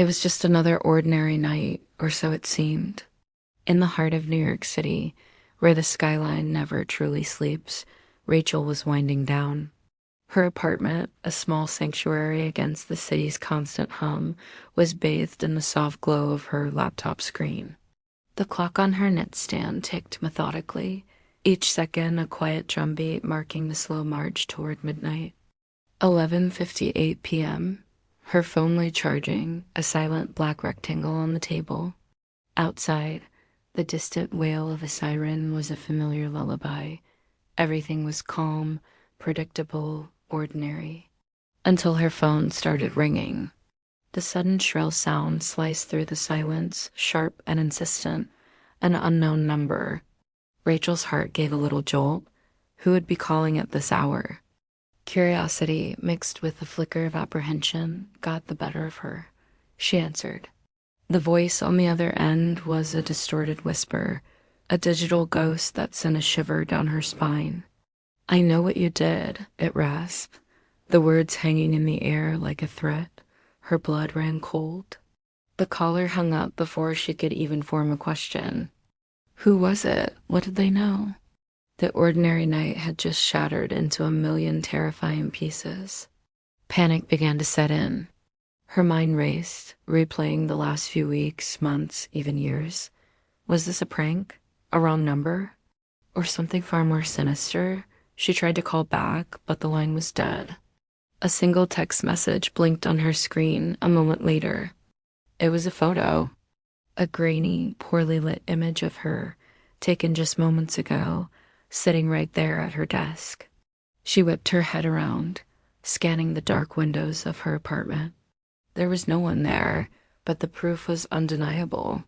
It was just another ordinary night, or so it seemed. In the heart of New York City, where the skyline never truly sleeps, Rachel was winding down. Her apartment, a small sanctuary against the city's constant hum, was bathed in the soft glow of her laptop screen. The clock on her nightstand ticked methodically, each second a quiet drumbeat marking the slow march toward midnight. 11:58 p.m. Her phone lay charging, a silent black rectangle on the table. Outside, the distant wail of a siren was a familiar lullaby. Everything was calm, predictable, ordinary. Until her phone started ringing. The sudden shrill sound sliced through the silence, sharp and insistent. An unknown number. Rachel's heart gave a little jolt. Who would be calling at this hour? Curiosity, mixed with a flicker of apprehension, got the better of her. She answered. The voice on the other end was a distorted whisper, a digital ghost that sent a shiver down her spine. "I know what you did," it rasped, the words hanging in the air like a threat. Her blood ran cold. The caller hung up before she could even form a question. Who was it? What did they know? The ordinary night had just shattered into a million terrifying pieces. Panic began to set in. Her mind raced, replaying the last few weeks, months, even years. Was this a prank? A wrong number? Or something far more sinister? She tried to call back, but the line was dead. A single text message blinked on her screen a moment later. It was a photo. A grainy, poorly lit image of her, taken just moments ago, sitting right there at her desk. She whipped her head around, scanning the dark windows of her apartment. There was no one there, but the proof was undeniable.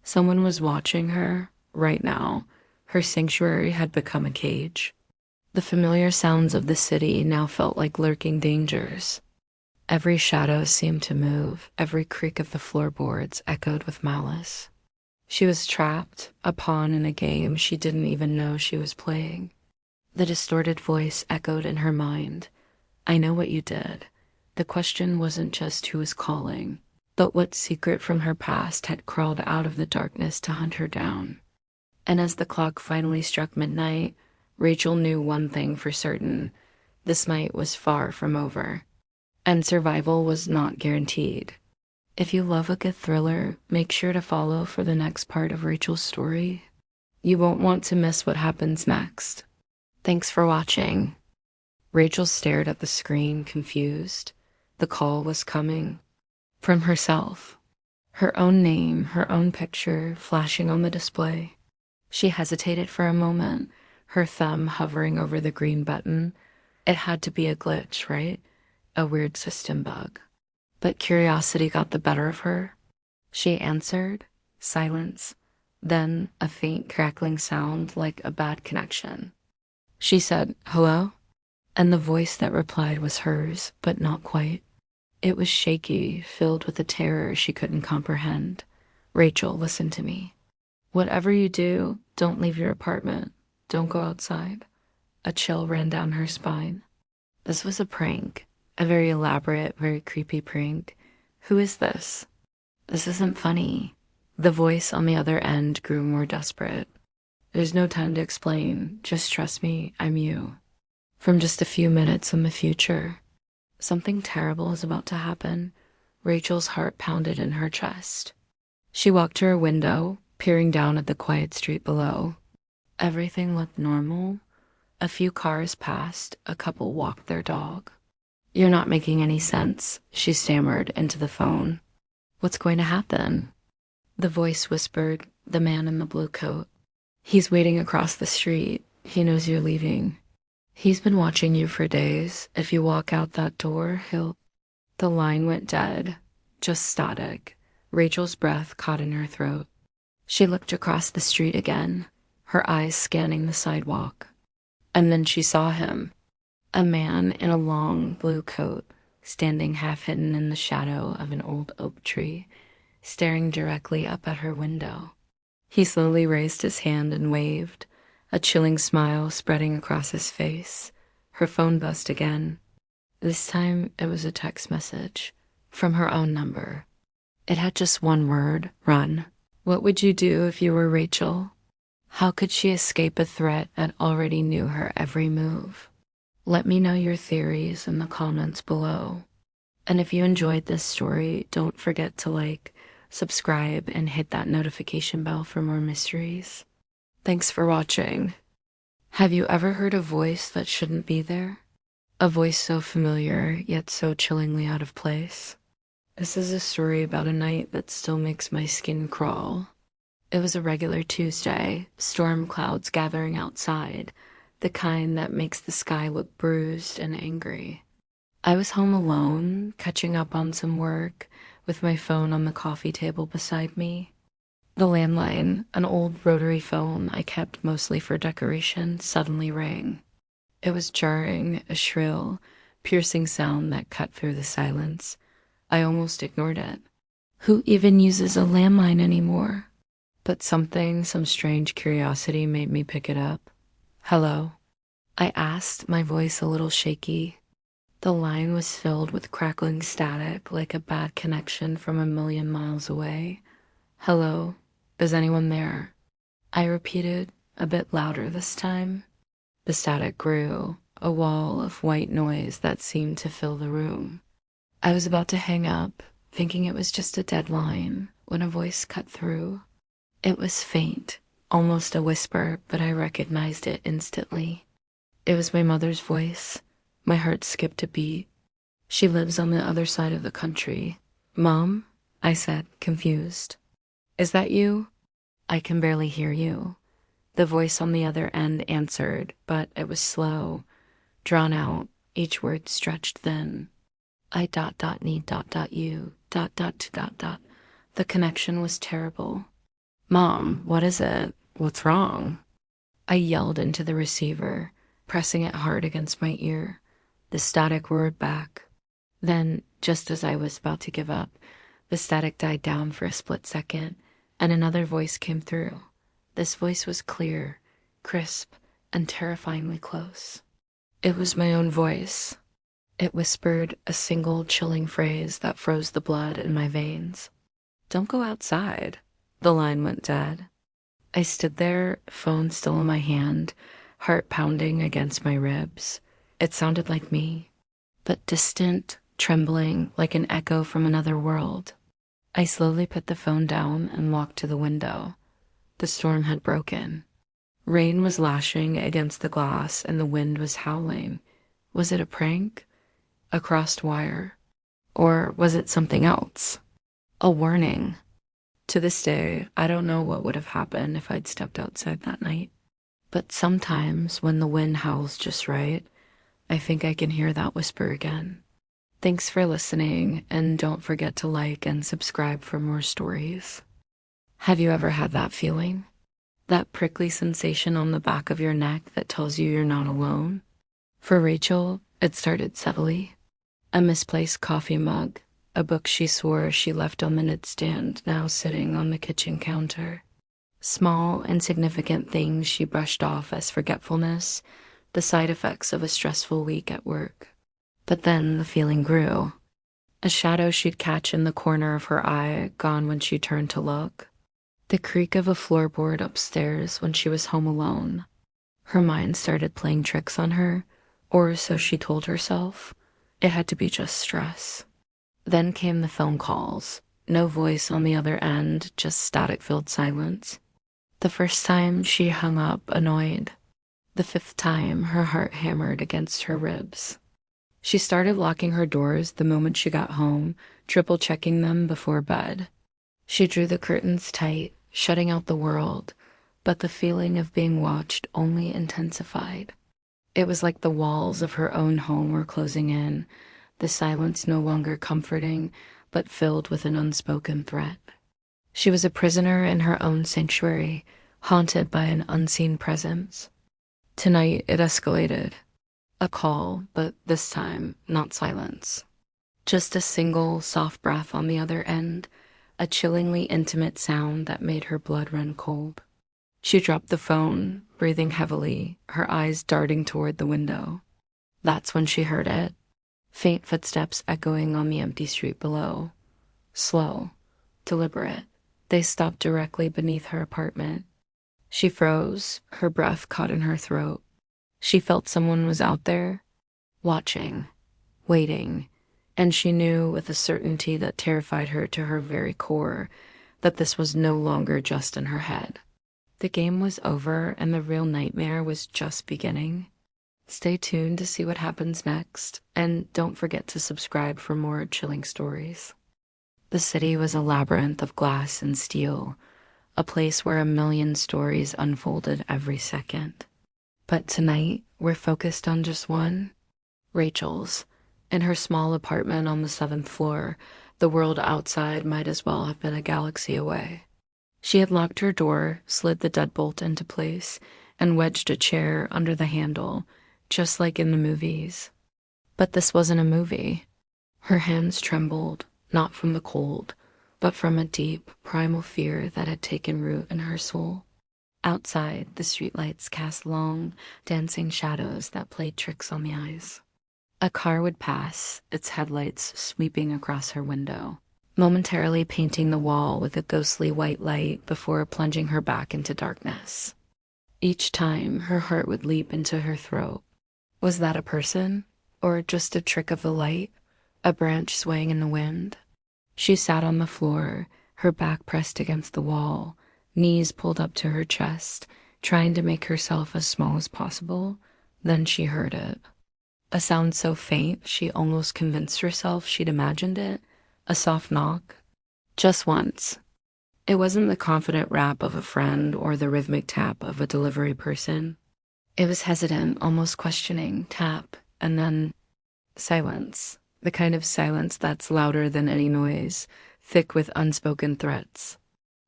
Someone was watching her, right now. Her sanctuary had become a cage. The familiar sounds of the city now felt like lurking dangers. Every shadow seemed to move, every creak of the floorboards echoed with malice. She was trapped, a pawn in a game she didn't even know she was playing. The distorted voice echoed in her mind. I know what you did. The question wasn't just who was calling, but what secret from her past had crawled out of the darkness to hunt her down. And as the clock finally struck midnight, Rachel knew one thing for certain. This night was far from over. And survival was not guaranteed. If you love a good thriller, make sure to follow for the next part of Rachel's story. You won't want to miss what happens next. Thanks for watching. Rachel stared at the screen, confused. The call was coming. From herself. Her own name, her own picture, flashing on the display. She hesitated for a moment, her thumb hovering over the green button. It had to be a glitch, right? A weird system bug. But curiosity got the better of her. She answered, silence, then a faint crackling sound like a bad connection. She said, hello? And the voice that replied was hers, but not quite. It was shaky, filled with a terror she couldn't comprehend. Rachel, listen to me. Whatever you do, don't leave your apartment. Don't go outside. A chill ran down her spine. This was a prank. A very elaborate, very creepy prank. Who is this? This isn't funny. The voice on the other end grew more desperate. There's no time to explain. Just trust me, I'm you. From just a few minutes in the future. Something terrible is about to happen. Rachel's heart pounded in her chest. She walked to her window, peering down at the quiet street below. Everything looked normal. A few cars passed, a couple walked their dog. You're not making any sense, she stammered into the phone. What's going to happen? The voice whispered, the man in the blue coat. He's waiting across the street. He knows you're leaving. He's been watching you for days. If you walk out that door, he'll... The line went dead, just static. Rachel's breath caught in her throat. She looked across the street again, her eyes scanning the sidewalk. And then she saw him. A man in a long blue coat, standing half hidden in the shadow of an old oak tree, staring directly up at her window. He slowly raised his hand and waved, a chilling smile spreading across his face. Her phone buzzed again. This time it was a text message from her own number. It had just one word: run. What would you do if you were Rachel? How could she escape a threat that already knew her every move? Let me know your theories in the comments below. And if you enjoyed this story, don't forget to like, subscribe, and hit that notification bell for more mysteries. Thanks for watching. Have you ever heard a voice that shouldn't be there? A voice so familiar, yet so chillingly out of place? This is a story about a night that still makes my skin crawl. It was a regular Tuesday, storm clouds gathering outside, the kind that makes the sky look bruised and angry. I was home alone, catching up on some work, with my phone on the coffee table beside me. The landline, an old rotary phone I kept mostly for decoration, suddenly rang. It was jarring, a shrill, piercing sound that cut through the silence. I almost ignored it. Who even uses a landline anymore? But some strange curiosity made me pick it up. Hello? I asked, my voice a little shaky. The line was filled with crackling static, like a bad connection from a million miles away. Hello? Is anyone there? I repeated, a bit louder this time. The static grew, a wall of white noise that seemed to fill the room. I was about to hang up, thinking it was just a dead line, when a voice cut through. It was faint, almost a whisper, but I recognized it instantly. It was my mother's voice. My heart skipped a beat. She lives on the other side of the country. Mom? I said, confused. Is that you? I can barely hear you. The voice on the other end answered, but it was slow, drawn out, each word stretched thin. I you, The connection was terrible. Mom, what is it? What's wrong? I yelled into the receiver, pressing it hard against my ear. The static roared back. Then, just as I was about to give up, the static died down for a split second, and another voice came through. This voice was clear, crisp, and terrifyingly close. It was my own voice. It whispered a single chilling phrase that froze the blood in my veins. Don't go outside. The line went dead. I stood there, phone still in my hand, heart pounding against my ribs. It sounded like me, but distant, trembling, like an echo from another world. I slowly put the phone down and walked to the window. The storm had broken. Rain was lashing against the glass and the wind was howling. Was it a prank? A crossed wire? Or was it something else? A warning? To this day, I don't know what would have happened if I'd stepped outside that night. But sometimes when the wind howls just right, I think I can hear that whisper again. Thanks for listening, and don't forget to like and subscribe for more stories. Have you ever had that feeling? That prickly sensation on the back of your neck that tells you you're not alone? For Rachel, it started subtly. A misplaced coffee mug, a book she swore she left on the nightstand now sitting on the kitchen counter. Small, insignificant things she brushed off as forgetfulness, the side effects of a stressful week at work. But then the feeling grew. A shadow she'd catch in the corner of her eye, gone when she turned to look. The creak of a floorboard upstairs when she was home alone. Her mind started playing tricks on her, or so she told herself. It had to be just stress. Then came the phone calls. No voice on the other end, just static-filled silence. The first time she hung up, annoyed. The fifth time, her heart hammered against her ribs. She started locking her doors the moment she got home, triple-checking them before bed. She drew the curtains tight, shutting out the world, but the feeling of being watched only intensified. It was like the walls of her own home were closing in, the silence no longer comforting, but filled with an unspoken threat. She was a prisoner in her own sanctuary, haunted by an unseen presence. Tonight it escalated. A call, but this time not silence. Just a single soft breath on the other end, a chillingly intimate sound that made her blood run cold. She dropped the phone, breathing heavily, her eyes darting toward the window. That's when she heard it. Faint footsteps echoing on the empty street below. Slow, deliberate. They stopped directly beneath her apartment. She froze, her breath caught in her throat. She felt someone was out there, watching, waiting, and she knew with a certainty that terrified her to her very core that this was no longer just in her head. The game was over and the real nightmare was just beginning. Stay tuned to see what happens next, and don't forget to subscribe for more chilling stories. The city was a labyrinth of glass and steel, a place where a million stories unfolded every second. But tonight, we're focused on just one, Rachel's. In her small apartment on the 7th floor, the world outside might as well have been a galaxy away. She had locked her door, slid the deadbolt into place, and wedged a chair under the handle, just like in the movies. But this wasn't a movie. Her hands trembled, not from the cold, but from a deep, primal fear that had taken root in her soul. Outside, the streetlights cast long, dancing shadows that played tricks on the eyes. A car would pass, its headlights sweeping across her window, momentarily painting the wall with a ghostly white light before plunging her back into darkness. Each time, her heart would leap into her throat. Was that a person? Or just a trick of the light? A branch swaying in the wind? She sat on the floor, her back pressed against the wall, knees pulled up to her chest, trying to make herself as small as possible. Then she heard it. A sound so faint she almost convinced herself she'd imagined it. A soft knock. Just once. It wasn't the confident rap of a friend or the rhythmic tap of a delivery person. It was hesitant, almost questioning tap, and then silence. The kind of silence that's louder than any noise, thick with unspoken threats.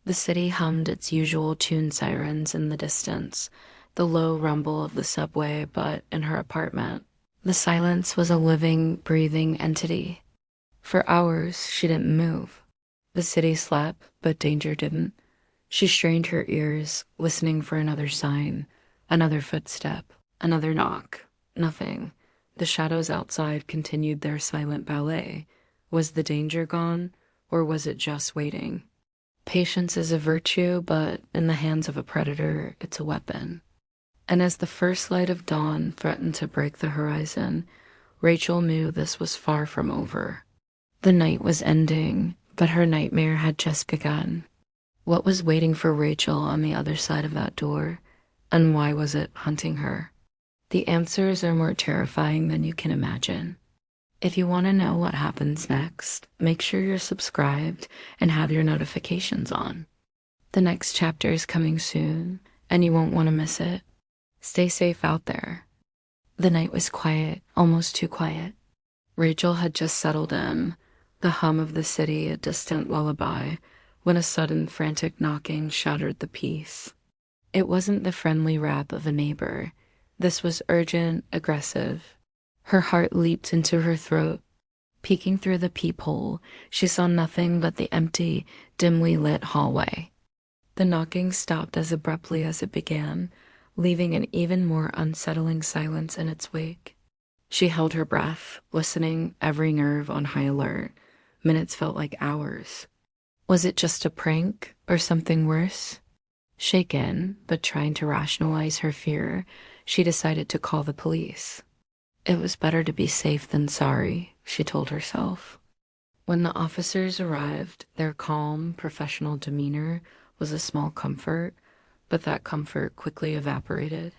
The city hummed its usual tune sirens in the distance, the low rumble of the subway, but in her apartment, the silence was a living, breathing entity. For hours, she didn't move. The city slept, but danger didn't. She strained her ears, listening for another sign, another footstep, another knock. Nothing. The shadows outside continued their silent ballet. Was the danger gone, or was it just waiting? Patience is a virtue, but in the hands of a predator, it's a weapon. And as the first light of dawn threatened to break the horizon, Rachel knew this was far from over. The night was ending, but her nightmare had just begun. What was waiting for Rachel on the other side of that door, and why was it hunting her? The answers are more terrifying than you can imagine. If you want to know what happens next, make sure you're subscribed and have your notifications on. The next chapter is coming soon, and you won't want to miss it. Stay safe out there. The night was quiet, almost too quiet. Rachel had just settled in, the hum of the city a distant lullaby, when a sudden frantic knocking shattered the peace. It wasn't the friendly rap of a neighbor. This was urgent, aggressive. Her heart leaped into her throat. Peeking through the peephole, she saw nothing but the empty, dimly lit hallway. The knocking stopped as abruptly as it began, leaving an even more unsettling silence in its wake. She held her breath, listening, every nerve on high alert. Minutes felt like hours. Was it just a prank, or something worse? Shaken, but trying to rationalize her fear, she decided to call the police. It was better to be safe than sorry, she told herself. When the officers arrived, their calm, professional demeanor was a small comfort, but that comfort quickly evaporated.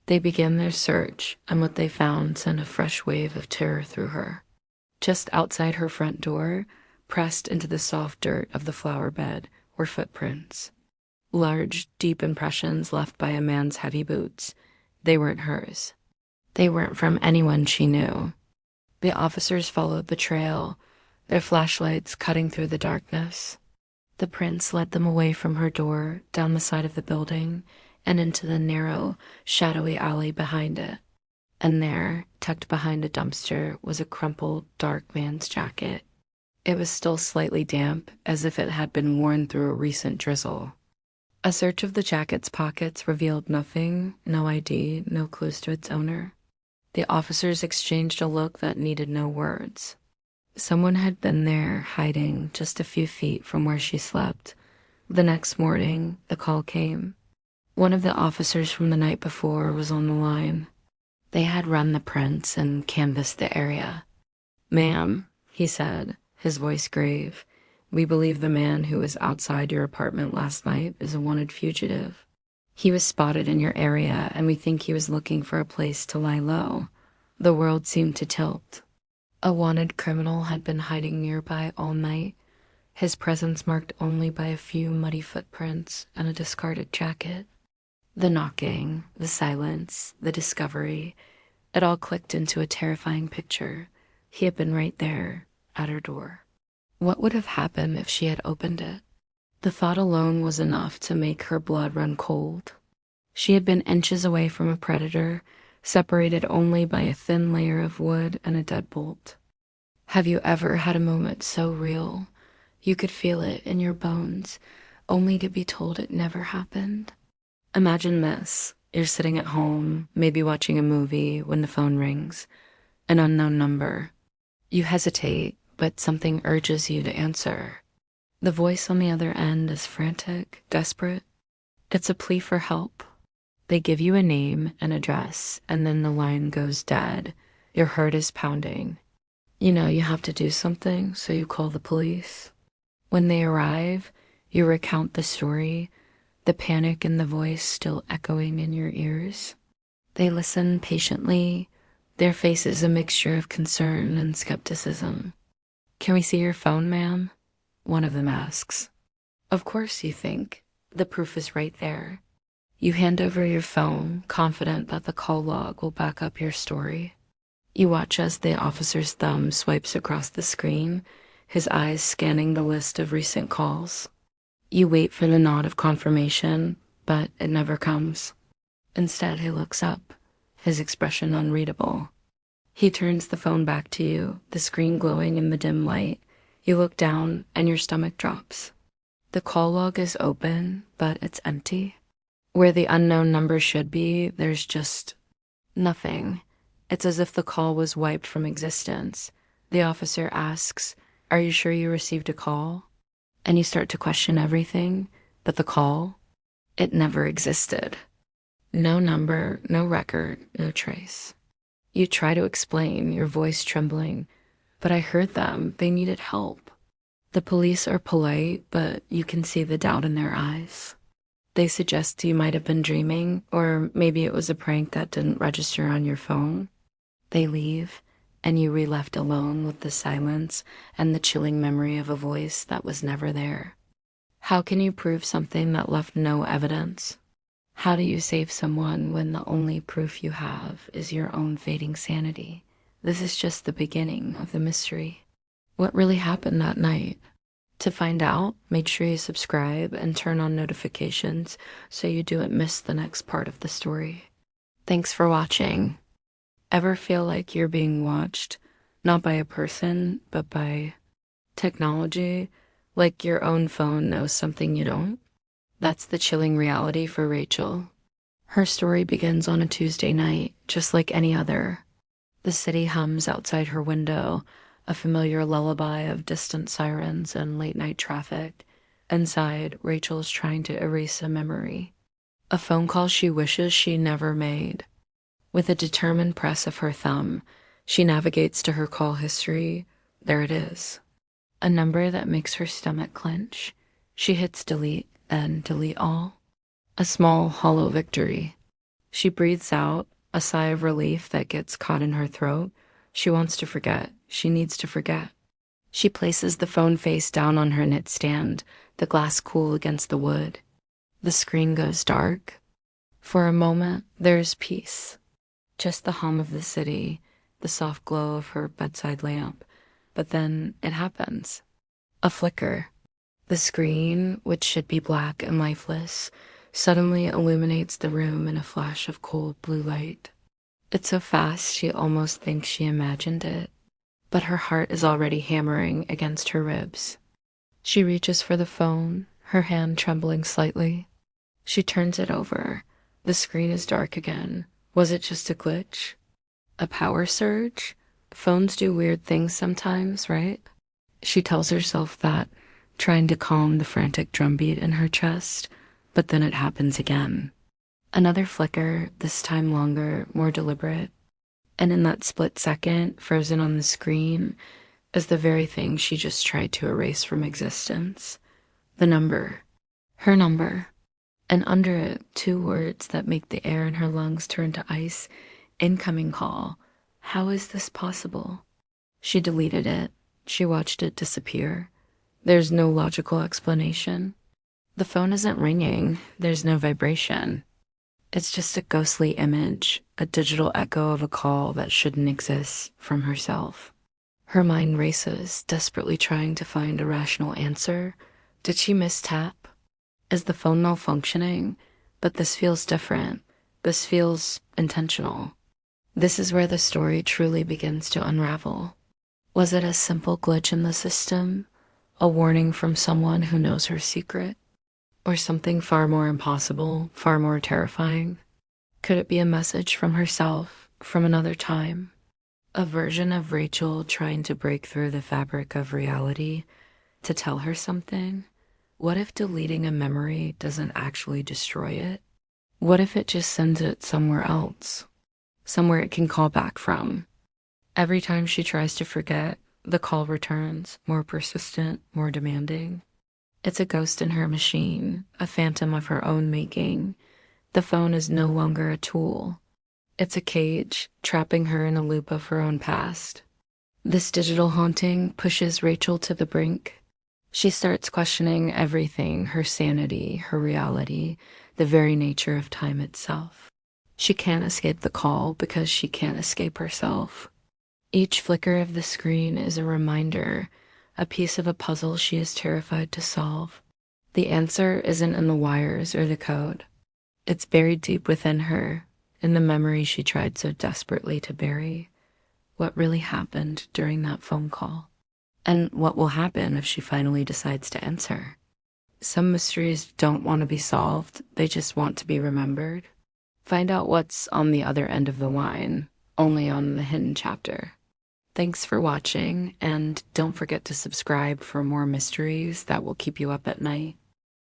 They began their search, and what they found sent a fresh wave of terror through her. Just outside her front door, pressed into the soft dirt of the flower bed, were footprints. Large, deep impressions left by a man's heavy boots. They weren't hers. They weren't from anyone she knew. The officers followed the trail, their flashlights cutting through the darkness. The prints led them away from her door, down the side of the building, and into the narrow, shadowy alley behind it. And there, tucked behind a dumpster, was a crumpled, dark man's jacket. It was still slightly damp, as if it had been worn through a recent drizzle. A search of the jacket's pockets revealed nothing, no ID, no clues to its owner. The officers exchanged a look that needed no words. Someone had been there hiding just a few feet from where she slept. The next morning, the call came. One of the officers from the night before was on the line. They had run the prints and canvassed the area. "Ma'am," he said, his voice grave, "we believe the man who was outside your apartment last night is a wanted fugitive. He was spotted in your area, and we think he was looking for a place to lie low." The world seemed to tilt. A wanted criminal had been hiding nearby all night, his presence marked only by a few muddy footprints and a discarded jacket. The knocking, the silence, the discovery, it all clicked into a terrifying picture. He had been right there, at her door. What would have happened if she had opened it? The thought alone was enough to make her blood run cold. She had been inches away from a predator, separated only by a thin layer of wood and a deadbolt. Have you ever had a moment so real you could feel it in your bones, only to be told it never happened? Imagine this. You're sitting at home, maybe watching a movie, when the phone rings. An unknown number. You hesitate, but something urges you to answer. The voice on the other end is frantic, desperate. It's a plea for help. They give you a name, an address, and then the line goes dead. Your heart is pounding. You know you have to do something, so you call the police. When they arrive, you recount the story, the panic in the voice still echoing in your ears. They listen patiently, their faces a mixture of concern and skepticism. "Can we see your phone, ma'am?" one of them asks. Of course, you think. The proof is right there. You hand over your phone, confident that the call log will back up your story. You watch as the officer's thumb swipes across the screen, his eyes scanning the list of recent calls. You wait for the nod of confirmation, but it never comes. Instead, he looks up, his expression unreadable. He turns the phone back to you, the screen glowing in the dim light. You look down, and your stomach drops. The call log is open, but it's empty. Where the unknown number should be, there's just nothing. It's as if the call was wiped from existence. The officer asks, "Are you sure you received a call?" And you start to question everything, but the call, it never existed. No number, no record, no trace. You try to explain, your voice trembling, "But I heard them. They needed help." The police are polite, but you can see the doubt in their eyes. They suggest you might have been dreaming, or maybe it was a prank that didn't register on your phone. They leave, and you are left alone with the silence and the chilling memory of a voice that was never there. How can you prove something that left no evidence? How do you save someone when the only proof you have is your own fading sanity? This is just the beginning of the mystery. What really happened that night? To find out, make sure you subscribe and turn on notifications so you don't miss the next part of the story. Thanks for watching. Ever feel like you're being watched, not by a person, but by technology, like your own phone knows something you don't? That's the chilling reality for Rachel. Her story begins on a Tuesday night, just like any other. The city hums outside her window, a familiar lullaby of distant sirens and late-night traffic. Inside, Rachel is trying to erase a memory. A phone call she wishes she never made. With a determined press of her thumb, she navigates to her call history. There it is. A number that makes her stomach clench. She hits delete, then delete all. A small, hollow victory. She breathes out, a sigh of relief that gets caught in her throat. She wants to forget. She needs to forget. She places the phone face down on her nightstand, the glass cool against the wood. The screen goes dark. For a moment, there is peace. Just the hum of the city, the soft glow of her bedside lamp. But then it happens. A flicker. The screen, which should be black and lifeless, suddenly illuminates the room in a flash of cold blue light. It's so fast she almost thinks she imagined it, but her heart is already hammering against her ribs. She reaches for the phone, her hand trembling slightly. She turns it over. The screen is dark again. Was it just a glitch? A power surge? Phones do weird things sometimes, right? She tells herself that, trying to calm the frantic drumbeat in her chest, but then it happens again. Another flicker, this time longer, more deliberate. And in that split second, frozen on the screen, is the very thing she just tried to erase from existence. The number. Her number. And under it, two words that make the air in her lungs turn to ice. Incoming call. How is this possible? She deleted it. She watched it disappear. There's no logical explanation. The phone isn't ringing. There's no vibration. It's just a ghostly image, a digital echo of a call that shouldn't exist from herself. Her mind races, desperately trying to find a rational answer. Did she mistap? Is the phone malfunctioning? But this feels different. This feels intentional. This is where the story truly begins to unravel. Was it a simple glitch in the system? A warning from someone who knows her secret? Or something far more impossible, far more terrifying? Could it be a message from herself, from another time? A version of Rachel trying to break through the fabric of reality to tell her something? What if deleting a memory doesn't actually destroy it? What if it just sends it somewhere else? Somewhere it can call back from? Every time she tries to forget, the call returns, more persistent, more demanding. It's a ghost in her machine, a phantom of her own making. The phone is no longer a tool. It's a cage, trapping her in a loop of her own past. This digital haunting pushes Rachel to the brink. She starts questioning everything, her sanity, her reality, the very nature of time itself. She can't escape the call because she can't escape herself. Each flicker of the screen is a reminder, a piece of a puzzle she is terrified to solve. The answer isn't in the wires or the code. It's buried deep within her, in the memory she tried so desperately to bury. What really happened during that phone call? And what will happen if she finally decides to answer? Some mysteries don't want to be solved, they just want to be remembered. Find out what's on the other end of the line, only on the hidden chapter. Thanks for watching, and don't forget to subscribe for more mysteries that will keep you up at night.